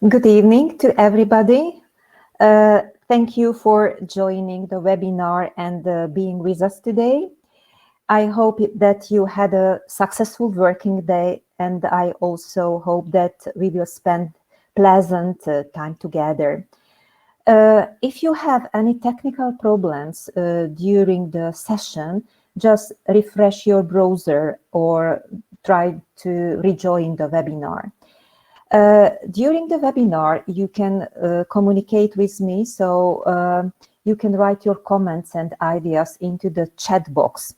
Good evening to everybody. Thank you for joining the webinar and being with us today. I hope that you had a successful working day, and I also hope that we will spend pleasant time together. If you have any technical problems during the session, just refresh your browser or try to rejoin the webinar. During the webinar, you can communicate with me, so you can write your comments and ideas into the chat box.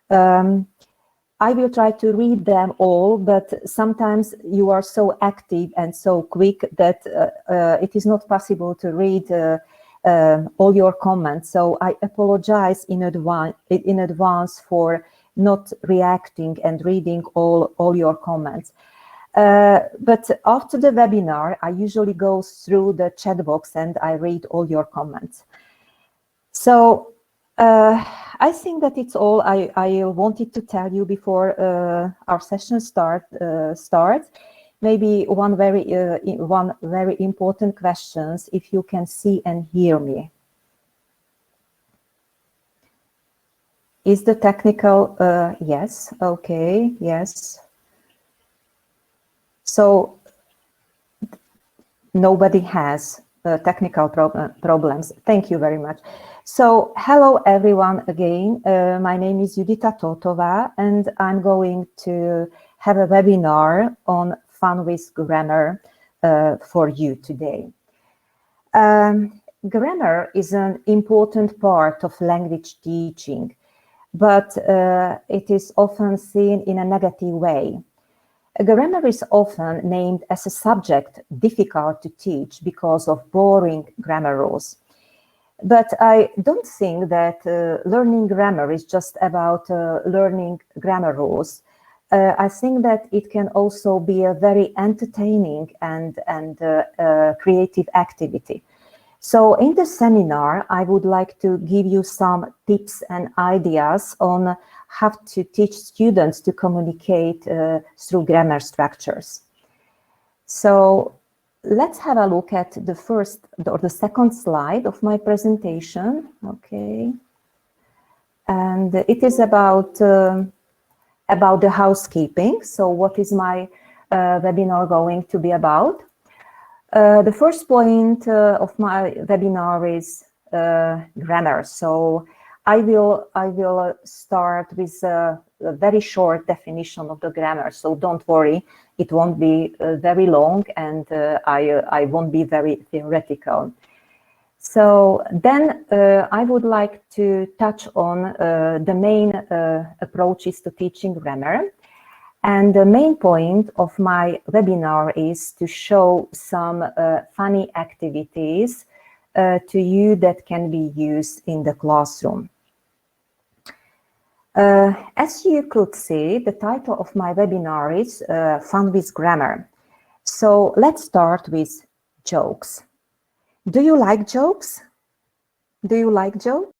I will try to read them all, but sometimes you are so active and so quick that it is not possible to read all your comments. So I apologize in advance for not reacting and reading all your comments. But after the webinar, I usually go through the chat box and I read all your comments. So I think that it's all I wanted to tell you before our session starts. Maybe one very important question, if you can see and hear me. Is the technical, yes, okay, yes. So nobody has technical problems. Thank you very much. So hello everyone again. My name is Judita Totova, and I'm going to have a webinar on fun with grammar for you today. Grammar is an important part of language teaching, but it is often seen in a negative way. Grammar is often named as a subject difficult to teach because of boring grammar rules. But I don't think that learning grammar is just about learning grammar rules. I think that it can also be a very entertaining and creative activity. So in the seminar, I would like to give you some tips and ideas on how to teach students to communicate through grammar structures. So let's have a look at the first or the second slide of my presentation. Okay. And it is about the housekeeping. So what is my webinar going to be about? The first point of my webinar is grammar. So I will start with a very short definition of the grammar. So don't worry, it won't be very long, and I won't be very theoretical. So then I would like to touch on the main approaches to teaching grammar. And the main point of my webinar is to show some funny activities to you that can be used in the classroom. As you could see, the title of my webinar is Fun with Grammar. So let's start with jokes. Do you like jokes? Do you like jokes?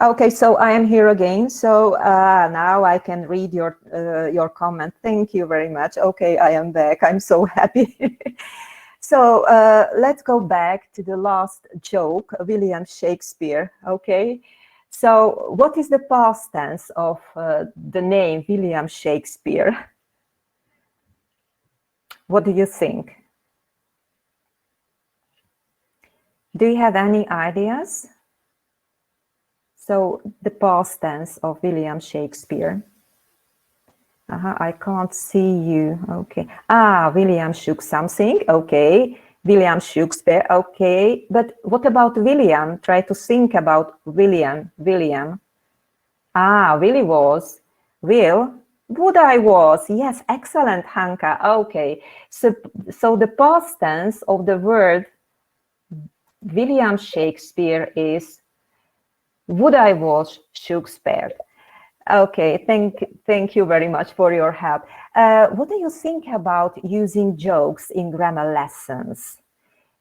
Okay, so I am here again. So now I can read your comment. Thank you very much. Okay, I am back. I'm so happy. So let's go back to the last joke, William Shakespeare. Okay, so what is the past tense of the name William Shakespeare? What do you think? Do you have any ideas? So the past tense of William Shakespeare. I can't see you. Okay. William shook something. Okay. William Shakespeare. Okay. But what about William? Try to think about William. William. Willie was. Will. Would I was. Yes. Excellent, Hanka. Okay. So the past tense of the word William Shakespeare is would I was Shakespeare. Okay, thank you very much for your help. What do you think about using jokes in grammar lessons?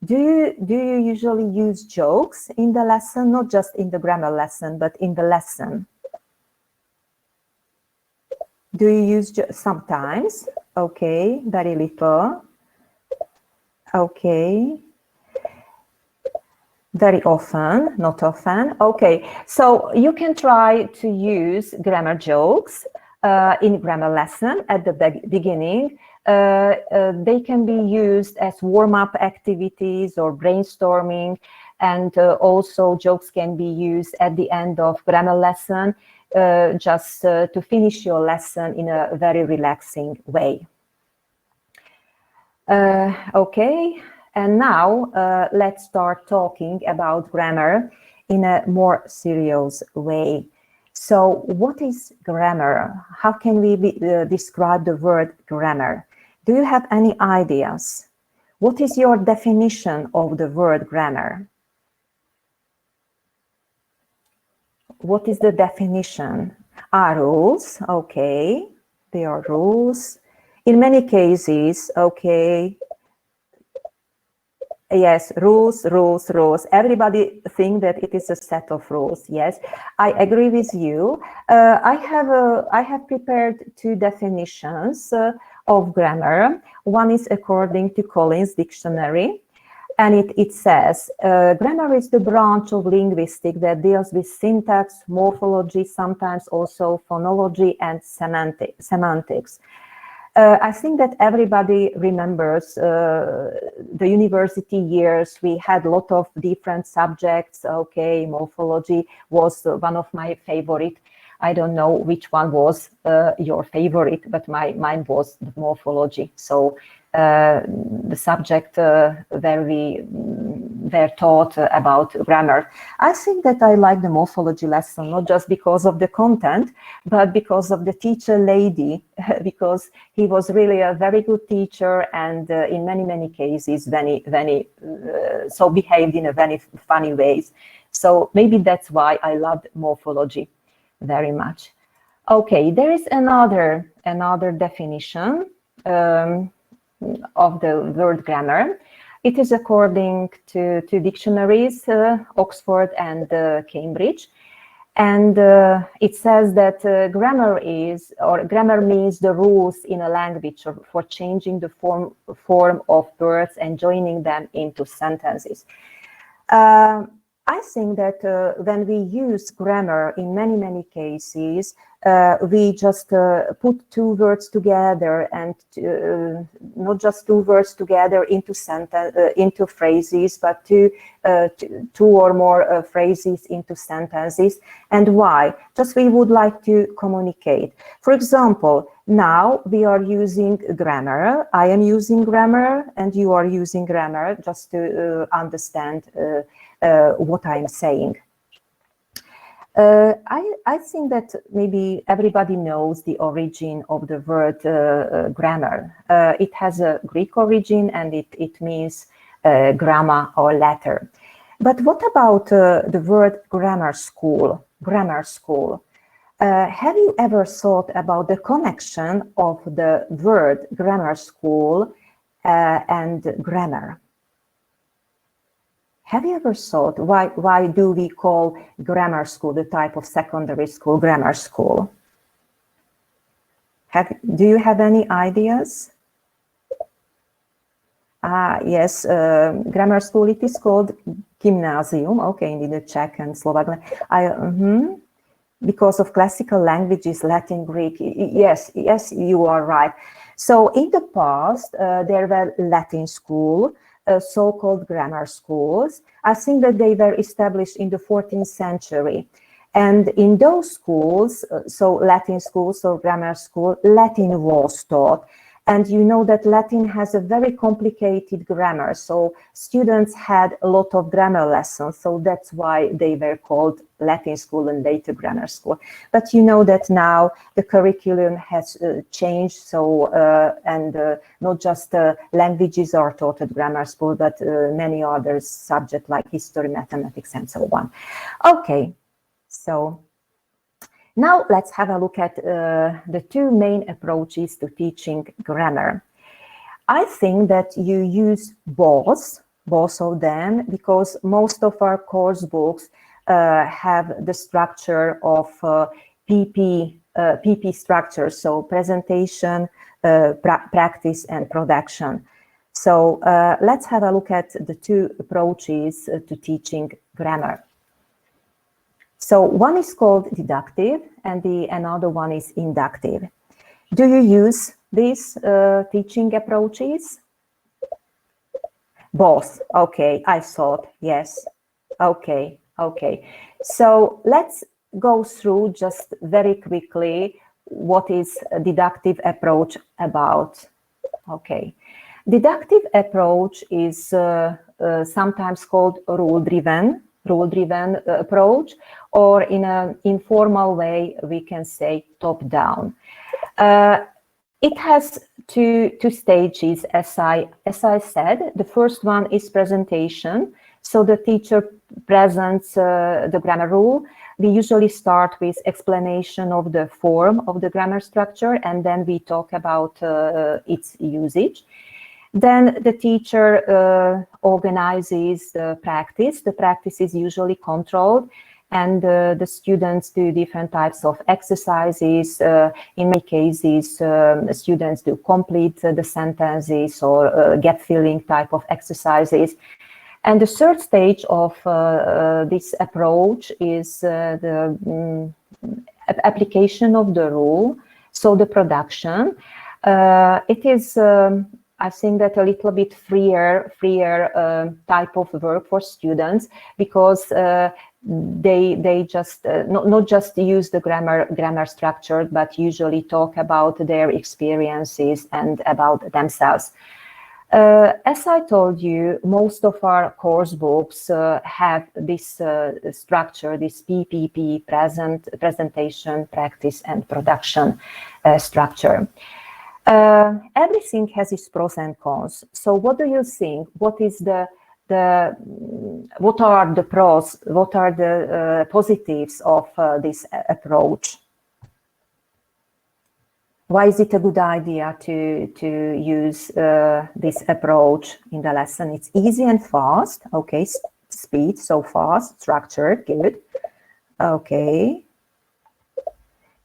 Do you usually use jokes in the lesson, not just in the grammar lesson, but in the lesson? Do you use sometimes? Okay, very little. Okay. Very often, not often. Okay, so you can try to use grammar jokes in grammar lesson at the beginning. They can be used as warm-up activities or brainstorming, and also jokes can be used at the end of grammar lesson just to finish your lesson in a very relaxing way. Okay. And now let's start talking about grammar in a more serious way. So what is grammar? How can we describe the word grammar? Do you have any ideas? What is your definition of the word grammar? What is the definition? Rules. Okay. They are rules. In many cases, okay. Yes, rules. Everybody think that it is a set of rules. Yes, I agree with you. I have prepared two definitions of grammar. One is according to Collins Dictionary, and it says, grammar is the branch of linguistics that deals with syntax, morphology, sometimes also phonology and semantics. I think that everybody remembers the university years. We had a lot of different subjects. Okay, morphology was one of my favorite. I don't know which one was your favorite, but mine was the morphology. So the subject where we were taught about grammar. I think that I like the morphology lesson, not just because of the content, but because of the teacher lady, because he was really a very good teacher, and in many cases, so behaved in a very funny ways. So maybe that's why I loved morphology very much. Okay, there is another definition of the word grammar. It is according to dictionaries, Oxford and Cambridge. And it says that grammar means the rules in a language for changing the form of words and joining them into sentences. I think that when we use grammar in many cases, we just put two words together, and not just two words together into phrases, but two or more phrases into sentences. And why? Just we would like to communicate. For example, now we are using grammar. I am using grammar, and you are using grammar, just to understand what I'm saying. I think that maybe everybody knows the origin of the word grammar. It has a Greek origin, and it means grammar or letter. But what about the word grammar school? Grammar school. Have you ever thought about the connection of the word grammar school and grammar? Have you ever thought why do we call grammar school, the type of secondary school, grammar school? Do you have any ideas? Yes, grammar school, it is called gymnasium. Okay, in the Czech and Slovak. Because of classical languages, Latin, Greek. Yes, you are right. So in the past, there were Latin school, so-called grammar schools. I think that they were established in the 14th century. And in those schools, so Latin schools, so grammar school, Latin was taught. And you know that Latin has a very complicated grammar. So students had a lot of grammar lessons. So that's why they were called Latin school and later grammar school. But you know that now the curriculum has changed. So, not just languages are taught at grammar school, but many other subjects like history, mathematics, and so on. Okay, so now let's have a look at the two main approaches to teaching grammar. I think that you use both of them, because most of our course books have the structure of PP structure, so presentation, practice, and production. So let's have a look at the two approaches to teaching grammar. So one is called deductive and another one is inductive. Do you use these teaching approaches? Both. Okay, I thought, yes. Okay. So let's go through just very quickly what is a deductive approach about. Okay. Deductive approach is sometimes called rule-driven approach, or in an informal way, we can say top-down. It has two stages, as I said. The first one is presentation. So the teacher presents the grammar rule. We usually start with explanation of the form of the grammar structure, and then we talk about its usage. Then the teacher organizes the practice. The practice is usually controlled, and the students do different types of exercises. In many cases, students do complete the sentences or gap-filling type of exercises. And the third stage of this approach is the application of the rule, so the production. It is I think that a little bit freer type of work for students, because they just not just use the grammar structure, but usually talk about their experiences and about themselves. As I told you, most of our course books have this structure, this PPP, presentation, practice, and production structure. Everything has its pros and cons. So what do you think? What are the pros? What are the positives of this approach? Why is it a good idea to use this approach in the lesson? It's easy and fast. Okay, speed, so fast, structured, good. Okay,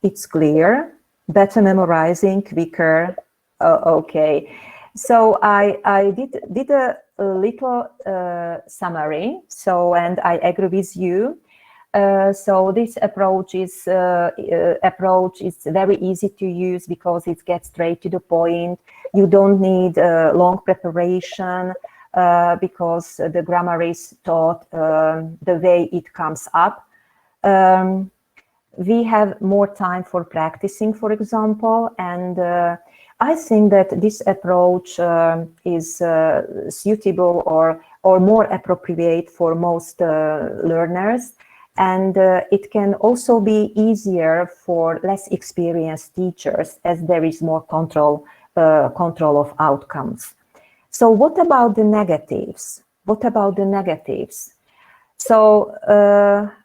it's clear. Better memorizing, quicker. Okay, so I did a little summary. So, and I agree with you. So this approach is very easy to use because it gets straight to the point. You don't need long preparation because the grammar is taught the way it comes up. We have more time for practicing, for example, and I think that this approach is suitable or more appropriate for most learners, and it can also be easier for less experienced teachers, as there is more control of outcomes. So what about the negatives? So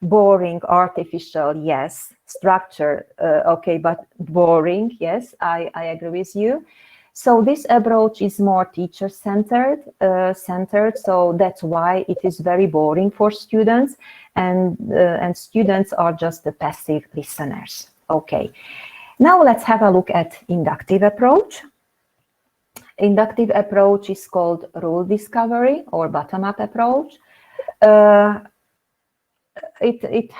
boring, artificial, yes. Structure, okay, but boring, yes, I agree with you. So this approach is more teacher-centered, so that's why it is very boring for students, and students are just the passive listeners. Okay, now let's have a look at inductive approach. Inductive approach is called rule discovery or bottom-up approach. It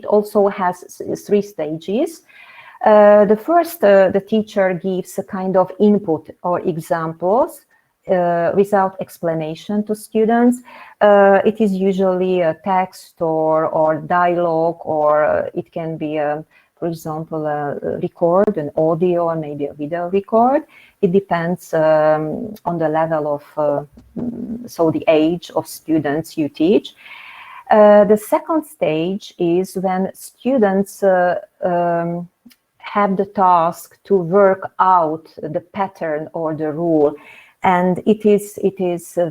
also has 3 stages. The first, the teacher gives a kind of input or examples without explanation to students. It is usually a text or dialogue, or it can be for example, a record, an audio, or maybe a video record. It depends on the level of, so the age of students you teach. The second stage is when students have the task to work out the pattern or the rule, and it is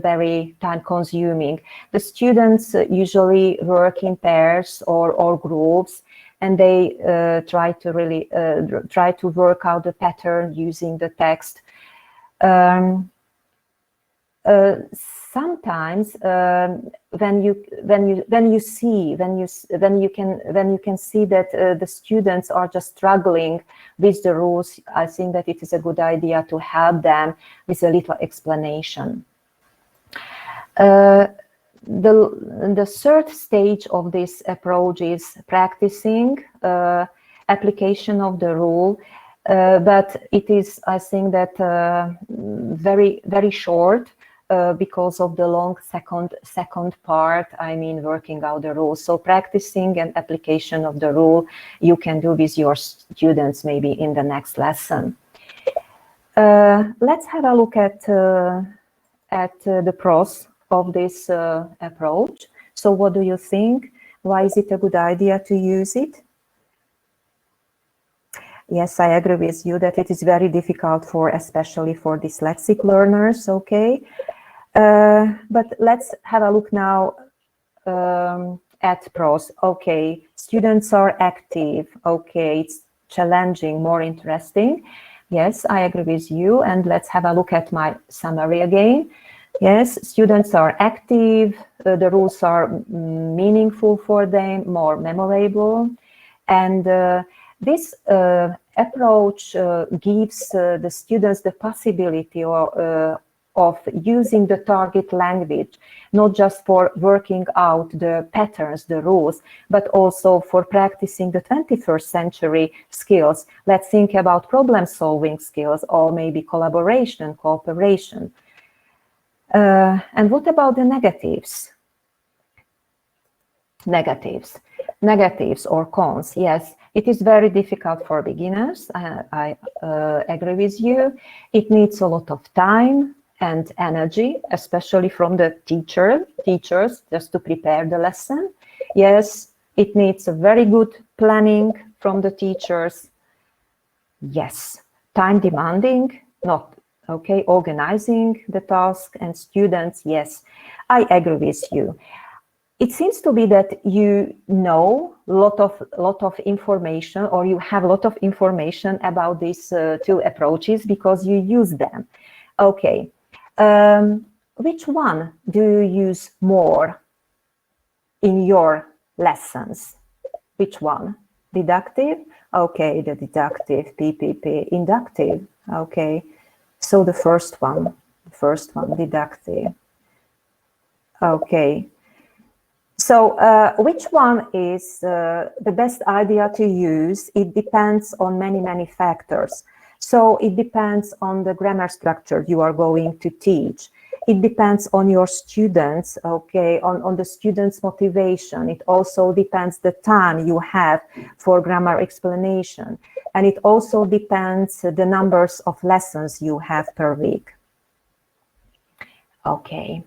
very time-consuming. The students usually work in pairs or groups, and they try to work out the pattern using the text. Sometimes when you can see that the students are just struggling with the rules, I think that it is a good idea to help them with a little explanation. The third stage of this approach is practicing application of the rule, but it is, I think, that very, very short because of the long second part, I mean, working out the rule. So practicing and application of the rule you can do with your students maybe in the next lesson. Let's have a look at the pros of this approach. So what do you think? Why is it a good idea to use it? Yes, I agree with you that it is very difficult especially for dyslexic learners, okay? But let's have a look now at pros. Okay, students are active. Okay, it's challenging, more interesting. Yes, I agree with you. And let's have a look at my summary again. Yes, students are active, the rules are meaningful for them, more memorable, and this approach gives the students the possibility of using the target language, not just for working out the patterns, the rules, but also for practicing the 21st century skills. Let's think about problem-solving skills, or maybe collaboration, cooperation. And what about the negatives? Negatives or cons. Yes, it is very difficult for beginners. I agree with you. It needs a lot of time and energy, especially from the teachers, just to prepare the lesson. Yes, it needs a very good planning from the teachers. Yes, time demanding, not okay, organizing the task, and students, yes, I agree with you. It seems to be that you know a lot of information, or you have a lot of information about these 2 approaches because you use them. Okay, which one do you use more in your lessons? Which one? Deductive? Okay, the deductive, PPP. Inductive? Okay. So the first one, deductive. Okay. So which one is the best idea to use? It depends on many factors. So it depends on the grammar structure you are going to teach. It depends on your students, okay, on the students' motivation. It also depends the time you have for grammar explanation. And it also depends the numbers of lessons you have per week. Okay.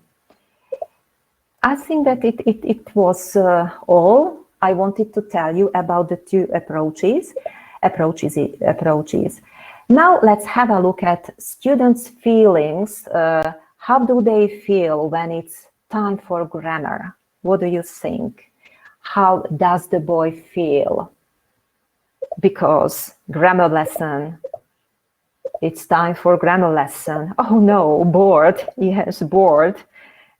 I think that it was all I wanted to tell you about the 2 approaches. Now let's have a look at students' feelings. How do they feel when it's time for grammar? What do you think? How does the boy feel? because grammar lesson. It's time for grammar lesson. Oh no, bored. Yes, bored.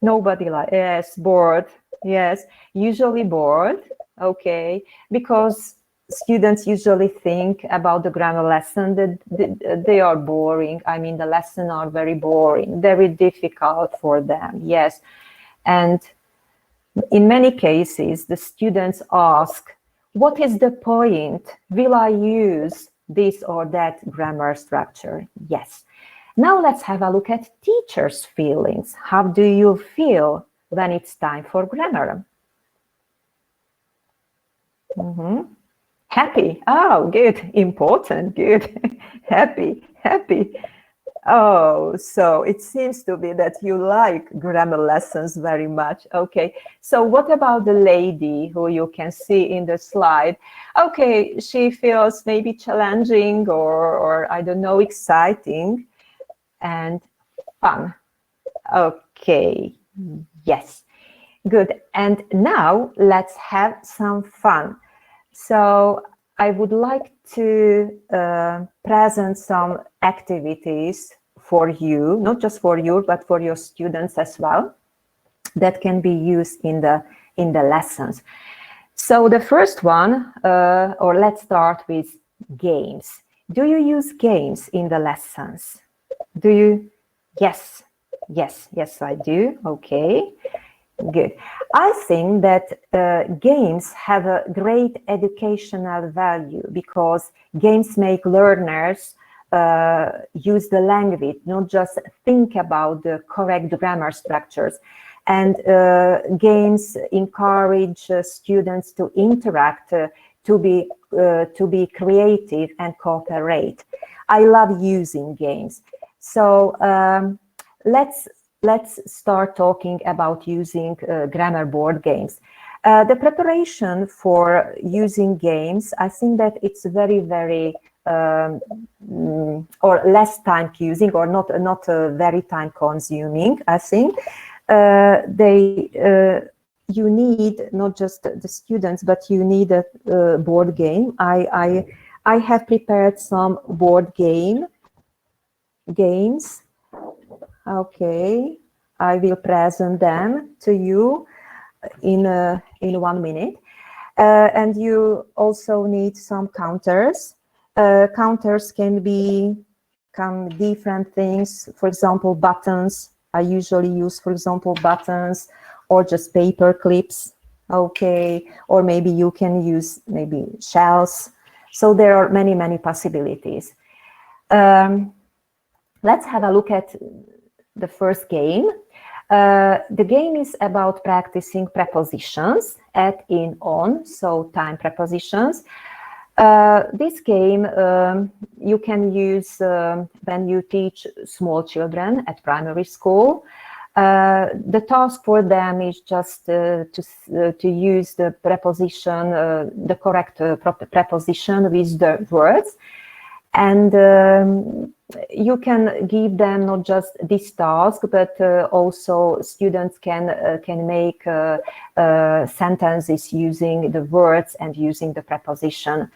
Nobody like, yes, bored. Yes, usually bored. Okay, because students usually think about the grammar lesson that they are boring. I mean, the lessons are very boring, very difficult for them. Yes, and in many cases, the students ask, what is the point? Will I use this or that grammar structure? Yes. Now let's have a look at teachers' feelings. How do you feel when it's time for grammar? Happy. Oh, good. Important. Good. Happy. Happy. Oh, so it seems to be that you like grammar lessons very much. Okay, so what about the lady who you can see in the slide? Okay, she feels maybe challenging or I don't know, exciting and fun. Okay, yes, good. And now let's have some fun. So I would like to present some activities for you, not just for you, but for your students as well, that can be used in the lessons. So the first one, or let's start with games. Do you use games in the lessons? Do you? Yes, yes, yes, I do. Okay. Good. I think that games have a great educational value because games make learners use the language, not just think about the correct grammar structures. And games encourage students to interact, to be creative and cooperate. I love using games. So let's start talking about using grammar board games. The preparation for using games, I think that it's very, very, or less time using or not very time consuming, I think. You need not just the students, but you need a board game. I have prepared some board games. Okay, I will present them to you in 1 minute. And you also need some counters. Counters can be different things. For example, buttons. I usually use, for example, buttons or just paper clips. Okay, or maybe you can use maybe shells. So there are many, many possibilities. Let's have a look at the first game. The game is about practicing prepositions, at, in, on, so time prepositions. This game you can use when you teach small children at primary school. The task for them is just to use the preposition, the correct preposition with the words. And you can give them not just this task, but also students can make sentences using the words and using the preposition.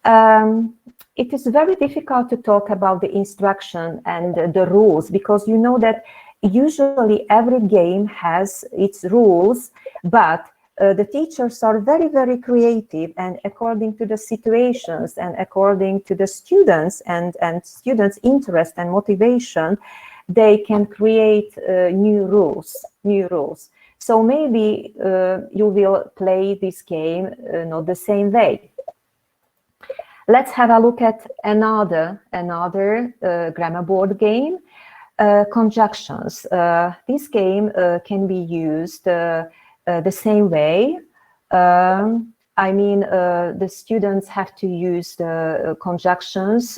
It is very difficult to talk about the instruction and the rules, because you know that usually every game has its rules, but the teachers are very, very creative, and according to the situations and according to the students and students' interest and motivation, they can create new rules. So maybe you will play this game not the same way. Let's have a look at another grammar board game, conjunctions. This game can be used the same way. I mean, the students have to use the conjunctions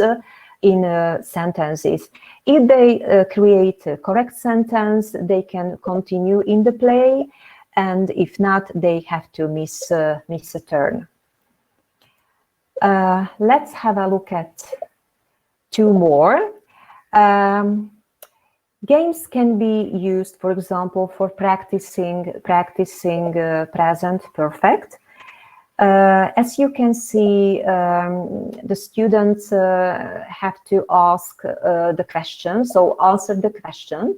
in sentences. If they create a correct sentence, they can continue in the play, and if not, they have to miss a turn. Let's have a look at two more. Games can be used, for example, for practicing present perfect. As you can see, the students have to ask the question, so answer the question.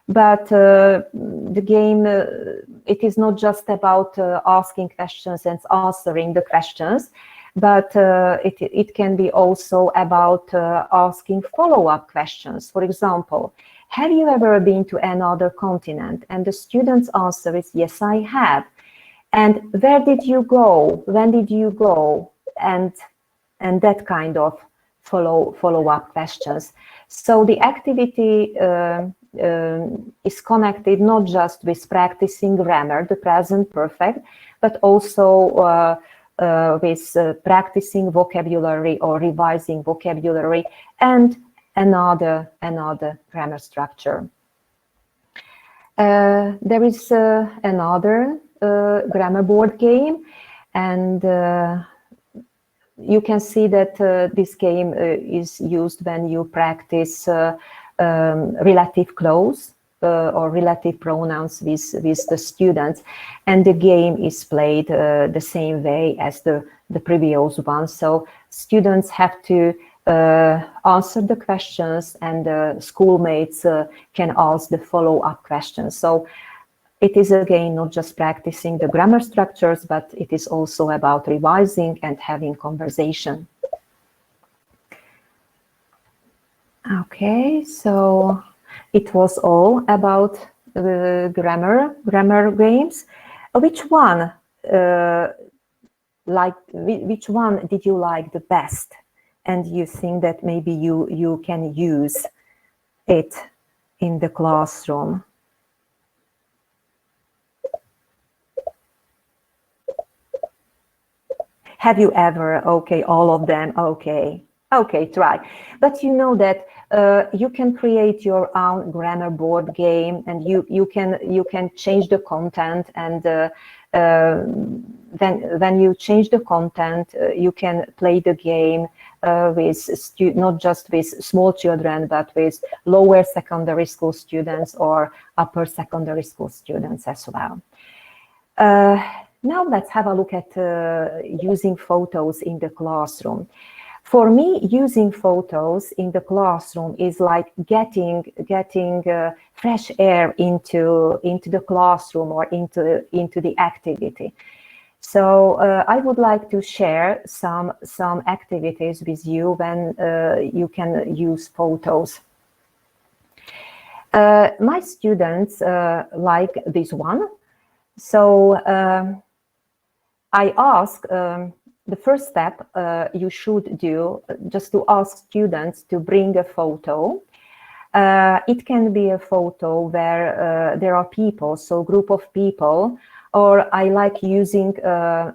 But the game, it is not just about asking questions and answering the questions, but it can be also about asking follow-up questions. For example, have you ever been to another continent? And the student's answer is, yes, I have. And where did you go? When did you go? And that kind of follow-up questions. So the activity is connected not just with practicing grammar, the present perfect, but also with practicing vocabulary or revising vocabulary and another grammar structure. There is another grammar board game, and you can see that this game is used when you practice relative clause or relative pronouns with the students, and the game is played the same way as the previous one. So students have to answer the questions, and the schoolmates can ask the follow-up questions. So it is again not just practicing the grammar structures, but it is also about revising and having conversation. Okay, so it was all about grammar games. Which one did you like the best, and you think that maybe you can use it in the classroom? Have you ever? Okay, all of them. Okay, try. But you know that you can create your own grammar board game, and you can change the content, and when you change the content, you can play the game with not just with small children, but with lower secondary school students or upper secondary school students as well. Now let's have a look at using photos in the classroom. For me, using photos in the classroom is like getting fresh air into the classroom or into the activity. So I would like to share some activities with you when you can use photos. My students like this one. So I ask, the first step you should do just to ask students to bring a photo. It can be a photo where there are people, so group of people, or I like using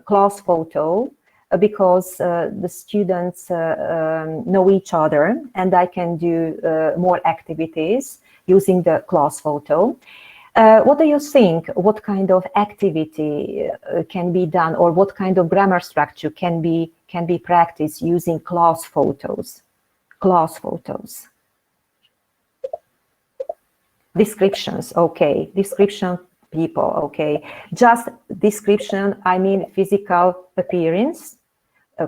class photo because the students know each other, and I can do more activities using the class photo. What do you think? What kind of activity can be done, or what kind of grammar structure can be practiced using class photos? Class photos. Descriptions, okay. Description people, okay. Just description, I mean physical appearance,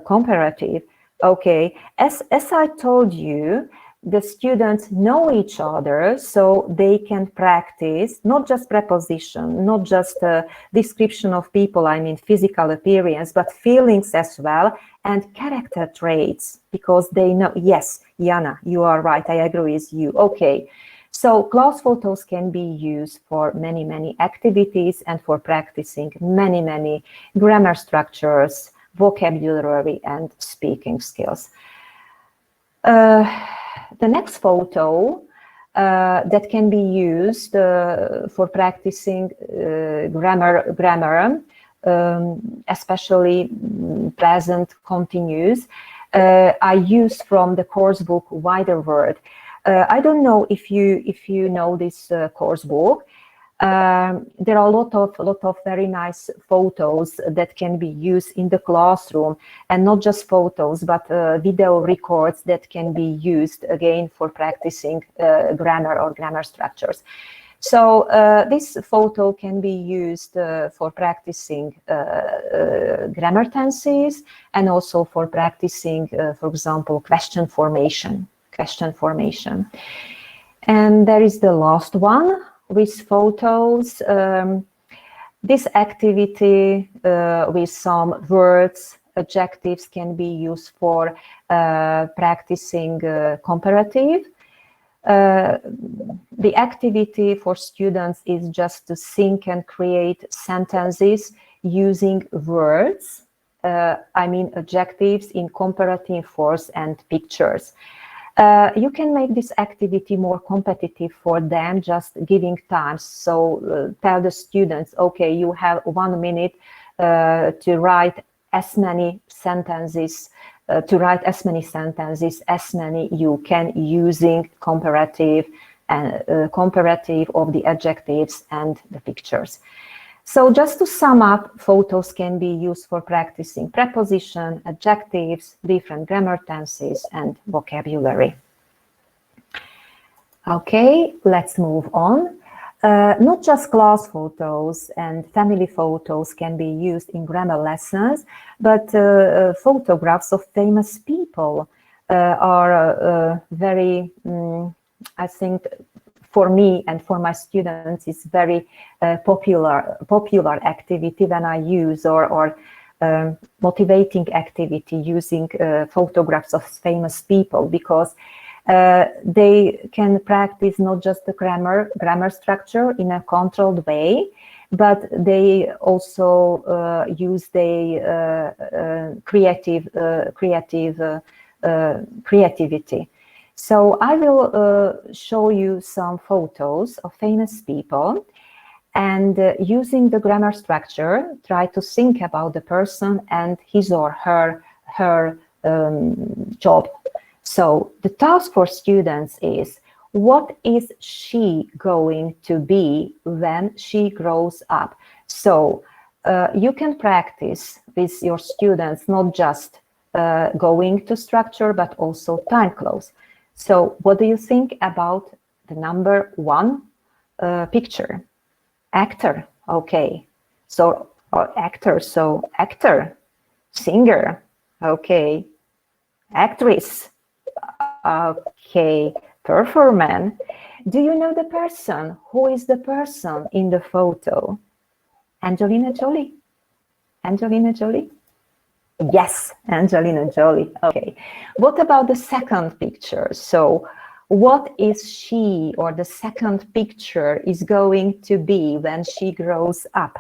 comparative, okay. As I told you, the students know each other, so they can practice not just preposition, not just a description of people, I mean physical appearance, but feelings as well, and character traits, because they know, yes, Jana, you are right, I agree with you, okay. So class photos can be used for many activities and for practicing many grammar structures, vocabulary, and speaking skills. The next photo that can be used for practicing grammar, especially present continuous, I used from the course book Wider World. I don't know if you know this course book. There are a lot of very nice photos that can be used in the classroom, and not just photos, but video records that can be used again for practicing grammar or grammar structures. So this photo can be used for practicing grammar tenses and also for practicing, for example, question formation. And there is the last one with photos. This activity with some words, adjectives can be used for practicing comparative. The activity for students is just to think and create sentences using words, I mean adjectives in comparative force and pictures. You can make this activity more competitive for them, just giving time. So tell the students, okay, you have 1 minute to write as many sentences, as many you can using comparative and comparative of the adjectives and the pictures. So just to sum up, photos can be used for practicing preposition, adjectives, different grammar tenses, and vocabulary. Okay, let's move on. Not just class photos and family photos can be used in grammar lessons, but photographs of famous people are very, I think, for me and for my students, it's very popular activity when I use or motivating activity using photographs of famous people, because they can practice not just the grammar structure in a controlled way, but they also use the creativity. So I will show you some photos of famous people, and using the grammar structure, try to think about the person and his or her job. So the task for students is, what is she going to be when she grows up? So you can practice with your students not just going to structure, but also time close. So what do you think about the number 1 picture? Actor, okay. So actor, singer, okay. Actress, okay. Performer. Do you know the person? Who is the person in the photo? Angelina Jolie. Angelina Jolie? Yes, Angelina Jolie. Okay. What about the second picture? So what is she, or the second picture, is going to be when she grows up?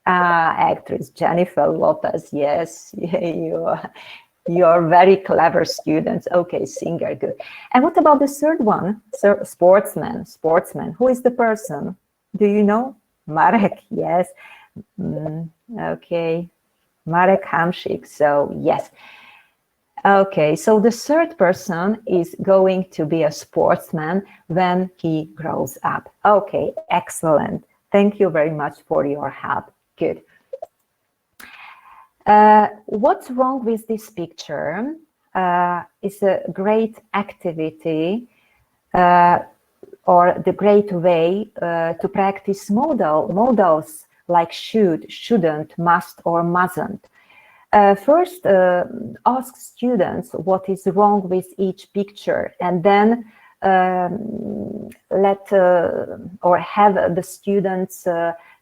Actress Jennifer Lopez. Yes, you're very clever students. Okay, singer, good. And what about the third one? So, sportsman. Who is the person? Do you know? Marek, yes. Okay. Marek Hamšík, so yes. Okay, so the third person is going to be a sportsman when he grows up. Okay, excellent. Thank you very much for your help. Good. What's wrong with this picture? It's a great activity or the great way to practice modals like should, shouldn't, must, or mustn't. First, ask students what is wrong with each picture, and then let or have the students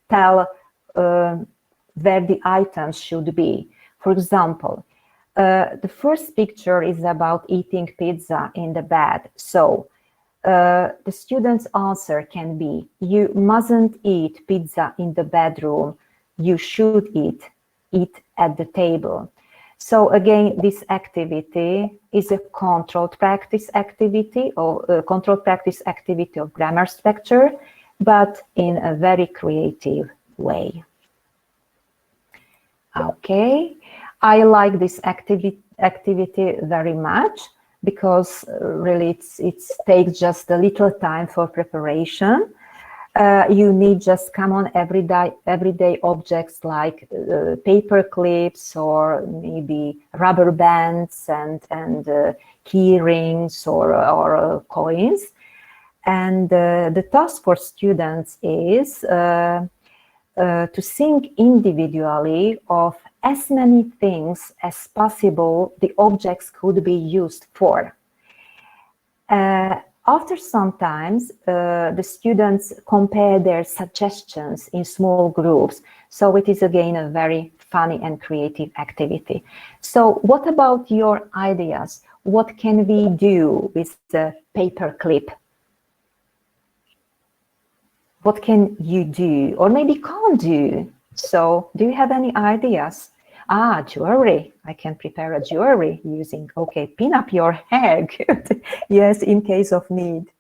tell where the items should be. For example, the first picture is about eating pizza in the bed. So the student's answer can be, you mustn't eat pizza in the bedroom. You should eat at the table. So again, this activity is a controlled practice activity, or a controlled practice activity of grammar structure, but in a very creative way. Okay, I like this activity very much, because really it takes just a little time for preparation. You need just common everyday objects like paper clips, or maybe rubber bands and key rings or coins. And the task for students is to think individually of as many things as possible the objects could be used for. After some times, the students compare their suggestions in small groups. So it is again a very funny and creative activity. So what about your ideas? What can we do with the paper clip? What can you do or maybe can't do? So do you have any ideas? Jewelry. I can prepare a jewelry using, okay, pin up your hair. Good. Yes, in case of need.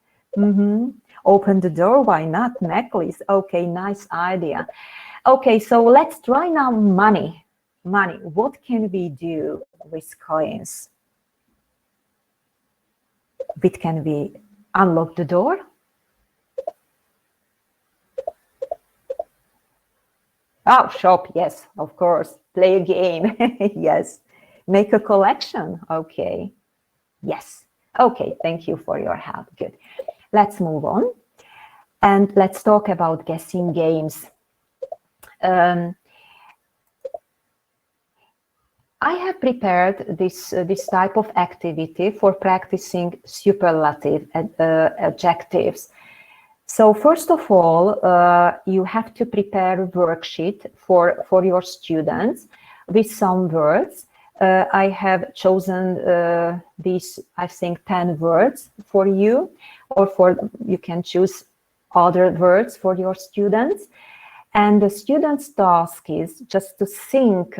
Open the door, why not? Necklace. Okay, nice idea. Okay, so let's try now money. Money. What can we do with coins? Bit can we unlock the door? Oh, shop, yes, of course. Play a game, yes. Make a collection, okay. Yes, okay, thank you for your help, good. Let's move on and let's talk about guessing games. I have prepared this type of activity for practicing superlative adjectives. So first of all, you have to prepare a worksheet for your students with some words. I have chosen these, I think, 10 words for you, or you can choose other words for your students. And the student's task is just to think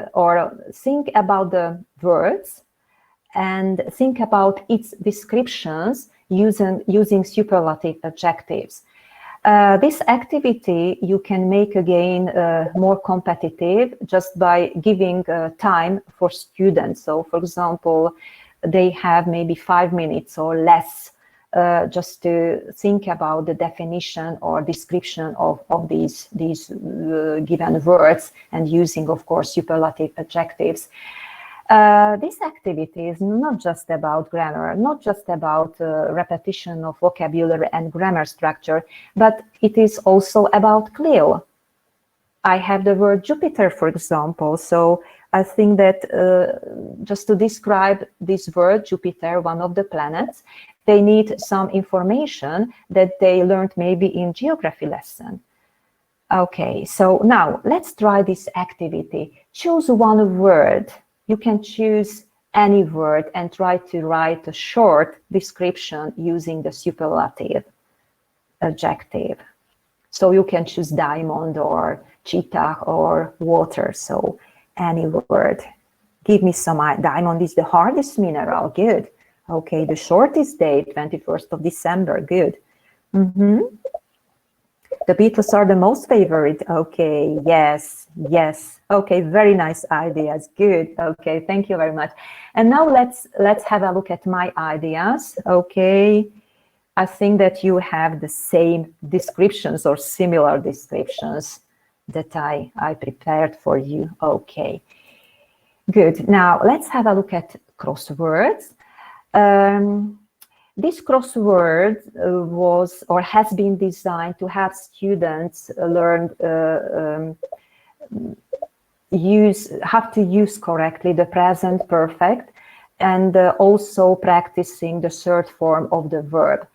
about the words and think about its descriptions using superlative adjectives. This activity you can make again more competitive just by giving time for students. So, for example, they have maybe 5 minutes or less just to think about the definition or description of these given words and using, of course, superlative adjectives. This activity is not just about grammar, not just about repetition of vocabulary and grammar structure, but it is also about CLIL. I have the word Jupiter, for example, so I think that just to describe this word, Jupiter, one of the planets, they need some information that they learned maybe in geography lesson. Okay, so now let's try this activity. Choose one word. You can choose any word and try to write a short description using the superlative adjective. So you can choose diamond or cheetah or water, so any word. Give me some. Diamond is the hardest mineral, good. Okay, the shortest date, 21st of December, good. The Beatles are the most favorite. Okay, yes. Okay, very nice ideas. Good. Okay, thank you very much. And now let's have a look at my ideas. Okay, I think that you have the same descriptions or similar descriptions that I prepared for you. Okay, good. Now let's have a look at crosswords. This crossword was or has been designed to have students learn how to use correctly the present perfect and also practicing the third form of the verb.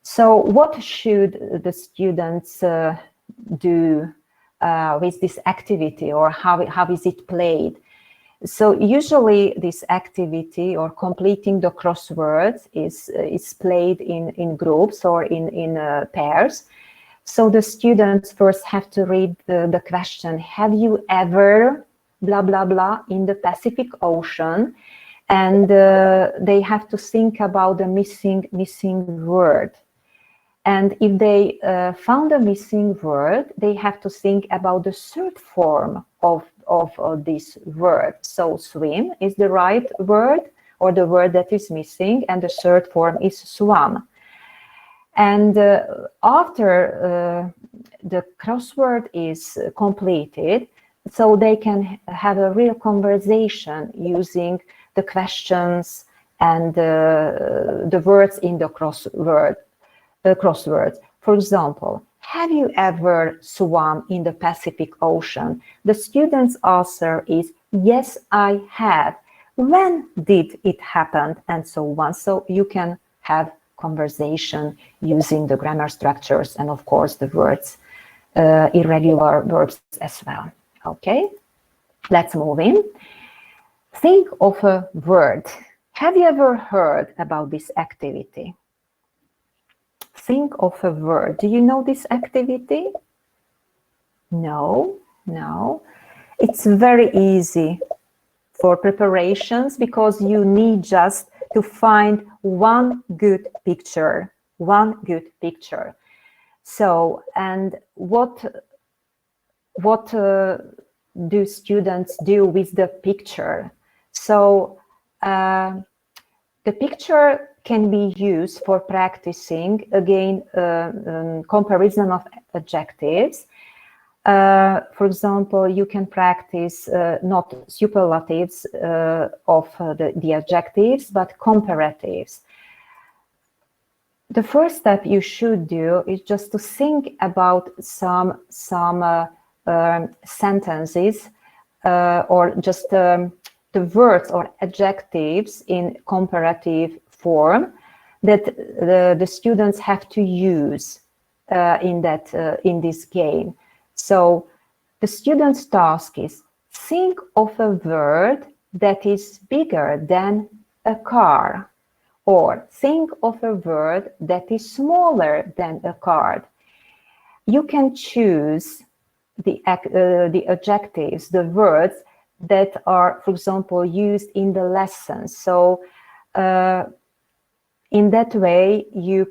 So what should the students do with this activity, or how is it played? So usually this activity or completing the crosswords is played in groups or in pairs. So the students first have to read the question, have you ever blah, blah, blah in the Pacific Ocean? And they have to think about the missing word. And if they found a missing word, they have to think about the third form of this word. So swim is the right word or the word that is missing, and the third form is swam. And after the crossword is completed, so they can have a real conversation using the questions and the words in the crossword. crosswords. For example, have you ever swum in the Pacific Ocean? The student's answer is, yes, I have. When did it happen? And so on. So you can have conversation using the grammar structures and, of course, the words, irregular verbs as well. Okay, let's move in. Think of a word. Have you ever heard about this activity? Think of a word. Do you know this activity? No, no. It's very easy for preparations because you need just to find one good picture. One good picture. So, and what do students do with the picture? So, the picture can be used for practicing, again, comparison of adjectives. For example, you can practice not superlatives of the adjectives, but comparatives. The first step you should do is just to think about some sentences or just the words or adjectives in comparative form that the students have to use in this game. So the student's task is think of a word that is bigger than a car, or think of a word that is smaller than a car. You can choose the adjectives, the words that are, for example, used in the lesson. So in that way, you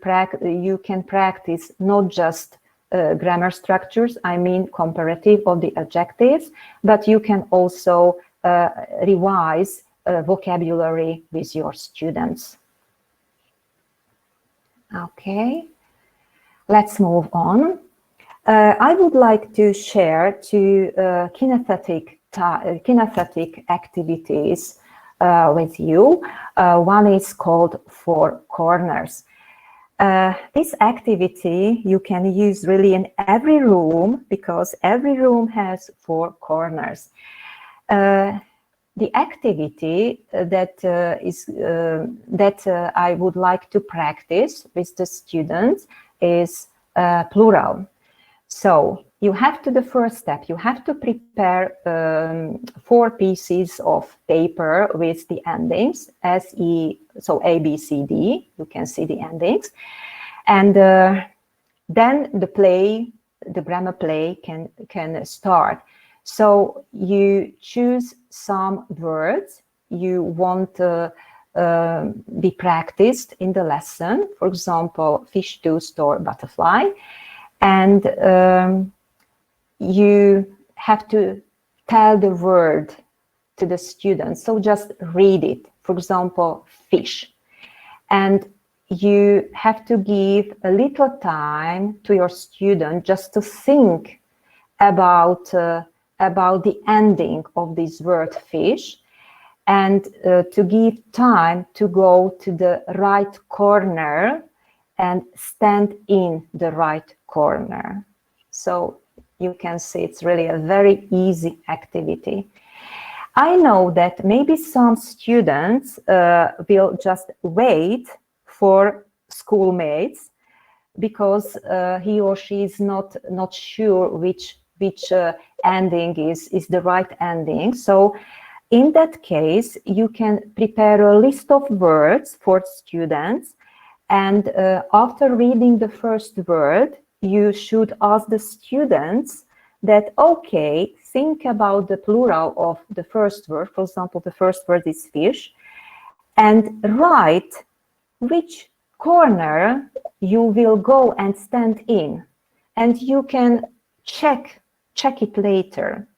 can practice not just grammar structures, I mean comparative of the adjectives, but you can also revise vocabulary with your students. Okay, let's move on. I would like to share two kinesthetic activities with you. One is called Four Corners. This activity you can use really in every room because every room has four corners. The activity that I would like to practice with the students is plural. So you have to, the first step, you have to prepare 4 pieces of paper with the endings, SE, so A, B, C, D, you can see the endings. And then the grammar play can start. So you choose some words you want to be practiced in the lesson, for example, fish, toast, or butterfly. And you have to tell the word to the students. So just read it. For example, fish. And you have to give a little time to your student just to think about the ending of this word fish, and to give time to go to the right corner and stand in the right corner. So you can see it's really a very easy activity. I know that maybe some students will just wait for schoolmates because he or she is not sure which ending is the right ending. So in that case, you can prepare a list of words for students. And after reading the first word, you should ask the students that, okay, think about the plural of the first word. For example, the first word is fish, and write which corner you will go and stand in. And you can check it later,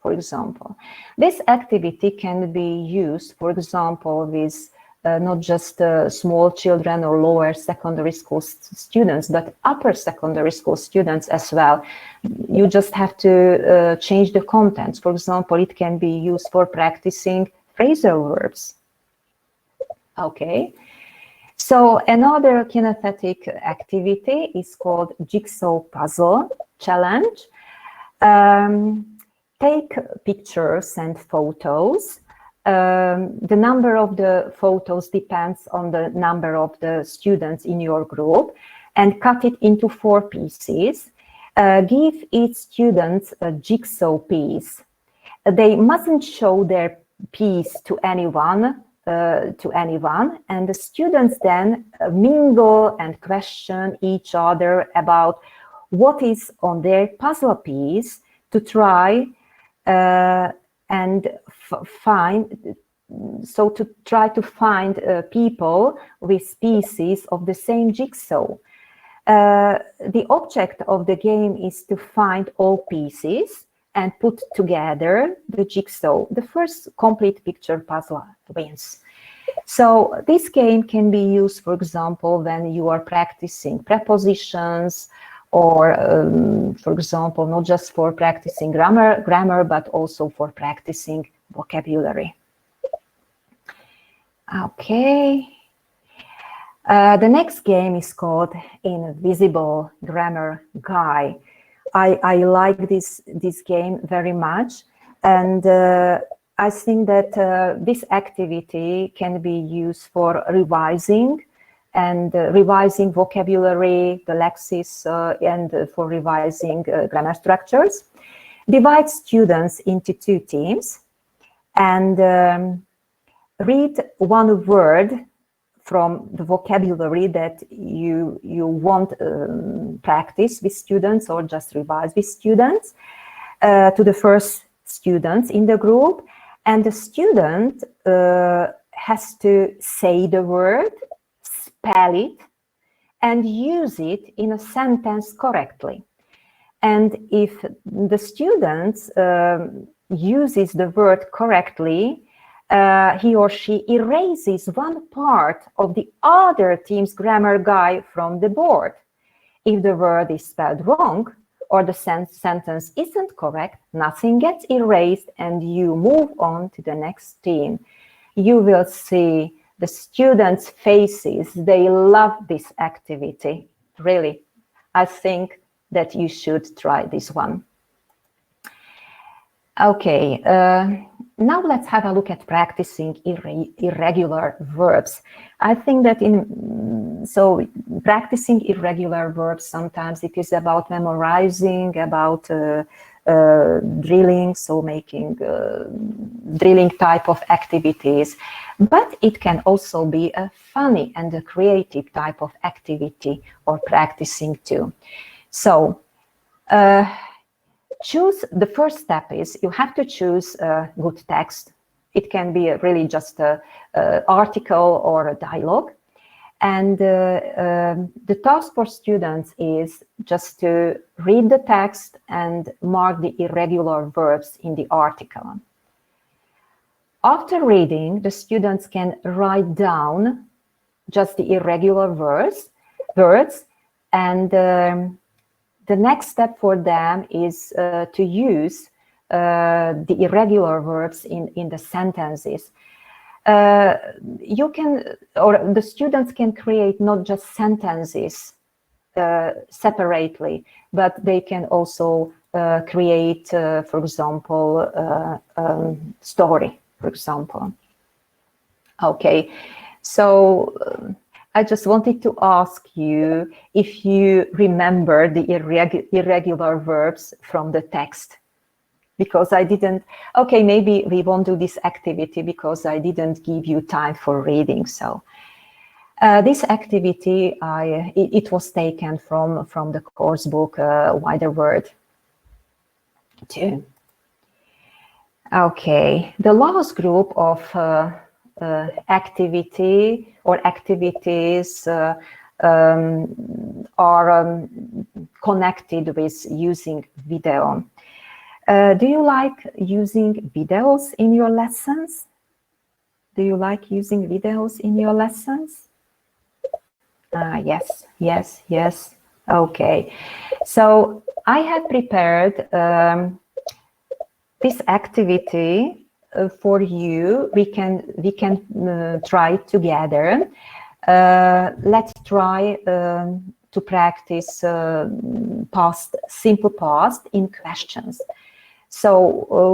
for example. This activity can be used, for example, with not just small children or lower secondary school students, but upper secondary school students as well. You just have to change the contents. For example, it can be used for practicing phrasal verbs. Okay, So another kinesthetic activity is called Jigsaw Puzzle Challenge. Take pictures and photos. The number of the photos depends on the number of the students in your group, and cut it into 4 pieces. Give each student a jigsaw piece. They mustn't show their piece to anyone, and the students then mingle and question each other about what is on their puzzle piece to try and try to find people with pieces of the same jigsaw. The object of the game is to find all pieces and put together the jigsaw. The first complete picture puzzle wins. So this game can be used, for example, when you are practicing prepositions, or, for example, not just for practicing grammar, but also for practicing vocabulary. Okay. The next game is called Invisible Grammar Guy. I like this game very much, and I think that this activity can be used for revising vocabulary, the lexis, and for revising grammar structures. Divide students into 2 teams and read one word from the vocabulary that you want practice with students or just revise with students to the first students in the group, and the student has to say the word, spell it, and use it in a sentence correctly. And if the student uses the word correctly, he or she erases one part of the other team's grammar guide from the board. If the word is spelled wrong or the sentence isn't correct, nothing gets erased and you move on to the next team. You will see the students' faces. They love this activity. Really, I think that you should try this one. Okay, now let's have a look at practicing irregular verbs. I think that practicing irregular verbs, sometimes it is about memorizing, about drilling, so making drilling type of activities, but it can also be a funny and a creative type of activity or practicing too. So choose, the first step is you have to choose a good text. It can be really just an article or a dialogue. And the task for students is just to read the text and mark the irregular verbs in the article. After reading, the students can write down just the irregular words, and the next step for them is to use the irregular verbs in the sentences. You can, or the students can create not just sentences separately, but they can also create, for example, story, for example. Okay, so I just wanted to ask you if you remember the irregular verbs from the text, because I didn't. Okay, maybe we won't do this activity because I didn't give you time for reading. So this activity, it was taken from the course book Wider World 2. Okay, the last group of activity or activities are connected with using video. Do you like using videos in your lessons? Do you like using videos in your lessons? Yes, yes, yes. Okay, so I have prepared this activity for you. We can try it together. Let's try to practice simple past in questions. So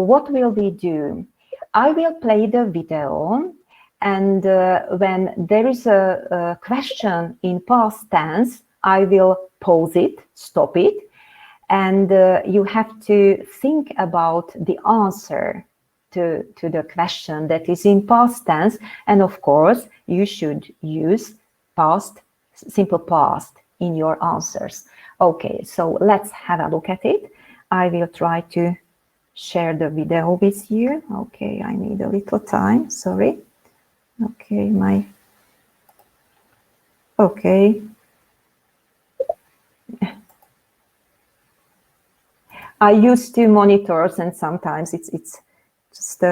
what will we do? I will play the video, and when there is a question in past tense, I will pause it, stop it, and you have to think about the answer to the question that is in past tense. And of course, you should use simple past in your answers. Okay, so let's have a look at it. I will try to share the video with you. Okay, I need a little time, sorry. Okay, okay. I use two monitors, and sometimes it's just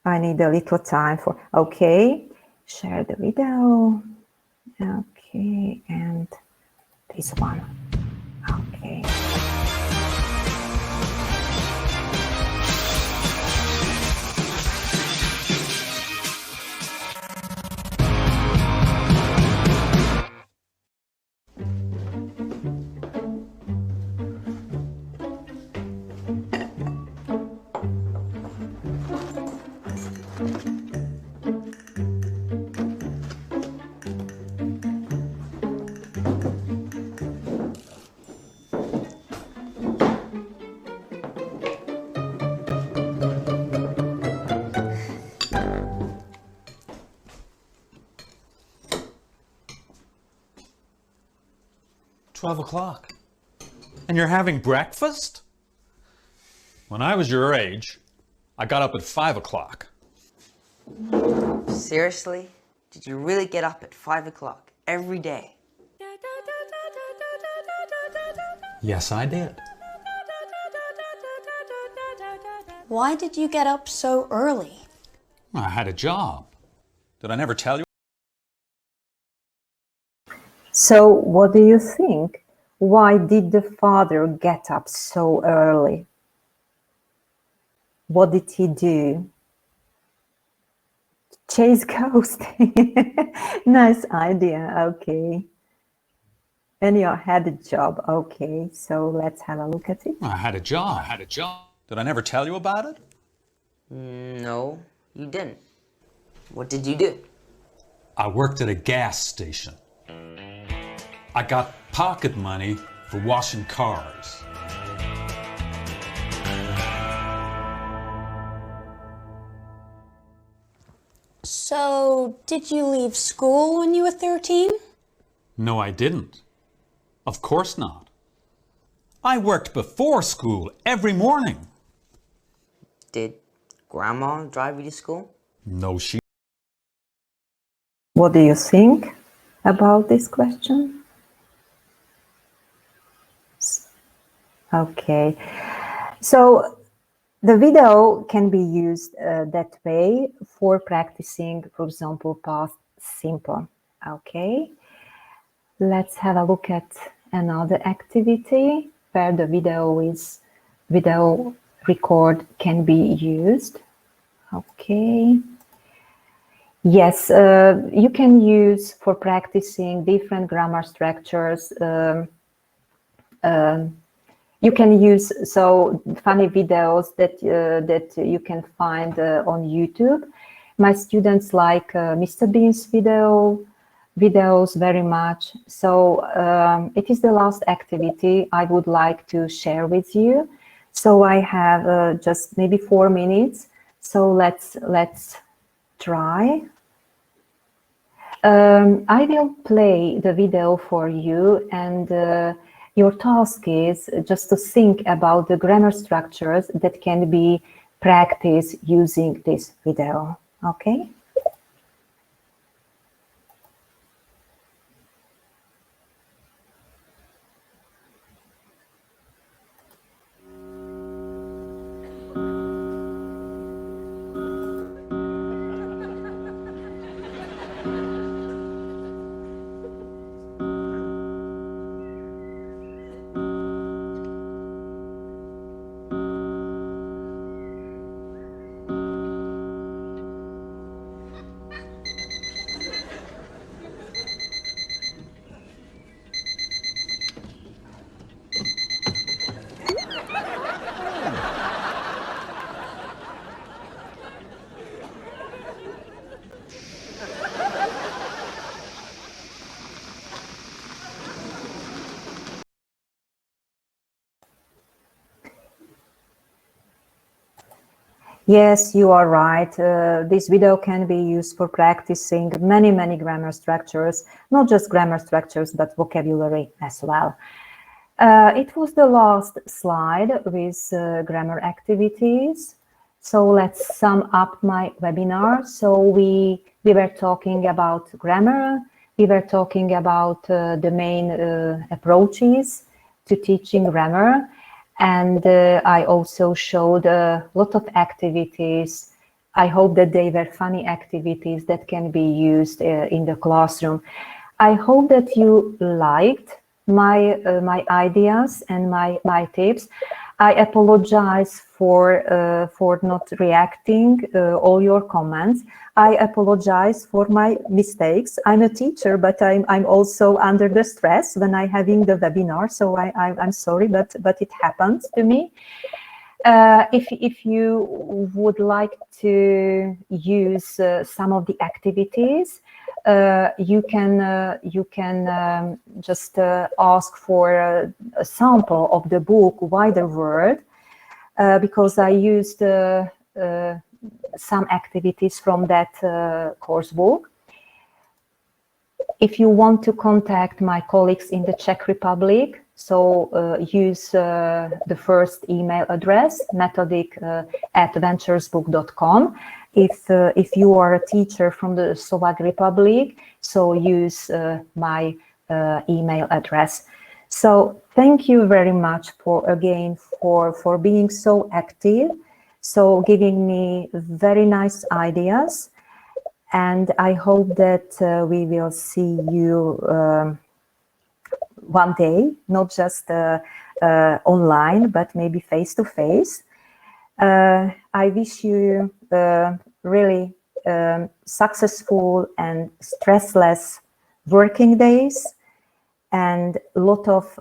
I need a little time for, okay, share the video. Okay, and this one. Okay. 12 o'clock. And you're having breakfast? When I was your age, I got up at 5 o'clock. Seriously? Did you really get up at 5 o'clock every day? Yes, I did. Why did you get up so early? I had a job. Did I never tell you? So what do you think? Why did the father get up so early? What did he do? Chase ghost. Nice idea. Okay. And you had a job. Okay, so let's have a look at it. I had a job. Did I never tell you about it? No, you didn't. What did you do? I worked at a gas station. I got pocket money for washing cars. So, did you leave school when you were 13? No, I didn't. Of course not. I worked before school every morning. Did Grandma drive you to school? No, she... What do you think about this question? Okay, so the video can be used that way for practicing, for example, past simple. Okay, let's have a look at another activity where the video record can be used. Okay. Yes, you can use for practicing different grammar structures. You can use funny videos that you can find on YouTube. My students like Mr. Bean's videos very much. So it is the last activity I would like to share with you. So I have just maybe 4 minutes. So let's try. I will play the video for you, and your task is just to think about the grammar structures that can be practiced using this video. Okay? Yes, you are right. This video can be used for practicing many grammar structures, not just grammar structures, but vocabulary as well. It was the last slide with grammar activities. So let's sum up my webinar. So we were talking about grammar. We were talking about the main approaches to teaching grammar. And I also showed a lot of activities. I hope that they were funny activities that can be used in the classroom. I hope that you liked my ideas and my tips. I apologize for not reacting all your comments. I apologize for my mistakes. I'm a teacher, but I'm also under the stress when I'm having the webinar. So I'm sorry, but it happens to me. If you would like to use some of the activities, you can just ask for a sample of the book Wider World, because I used some activities from that course book. If you want to contact my colleagues in the Czech Republic, so use the first email address, methodic@venturesbook.com. If you are a teacher from the Slovak Republic, so use my email address. So thank you very much for being so active, so giving me very nice ideas. And I hope that we will see you one day, not just online, but maybe face to face. I wish you really successful and stressless working days, and lot of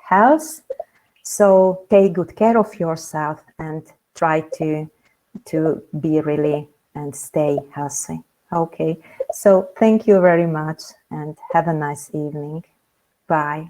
health. So take good care of yourself and try to be really and stay healthy. Okay, so thank you very much and have a nice evening. Bye.